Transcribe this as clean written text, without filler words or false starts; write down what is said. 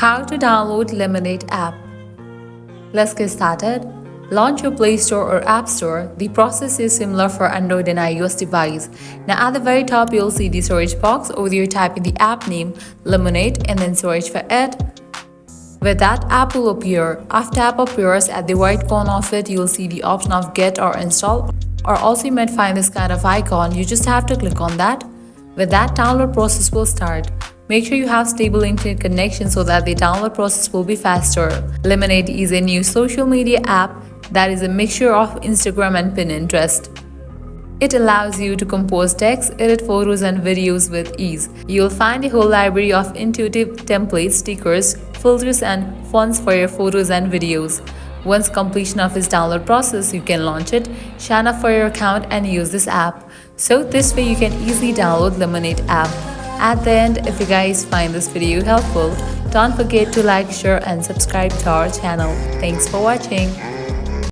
How to download Lemon8 app. Let's get started. Launch your Play Store or App Store. The process is similar for Android and iOS device. Now at the very top you'll see the search box. Over there type in the app name Lemon8 and then search for it. With that, app will appear. After app appears, at the right corner of it you'll see the option of get or install, or also you might find this kind of icon. You just have to click on that. With that, download process will start. Make sure you have stable internet connection so that the download process will be faster. Lemon8 is a new social media app that is a mixture of Instagram and Pinterest. It allows you to compose text, edit photos and videos with ease. You'll find a whole library of intuitive templates, stickers, filters and fonts for your photos and videos. Once completion of this download process, you can launch it, sign up for your account and use this app. So this way you can easily download Lemon8 app. At the end, if you guys find this video helpful, don't forget to like, share and subscribe to our channel. Thanks for watching.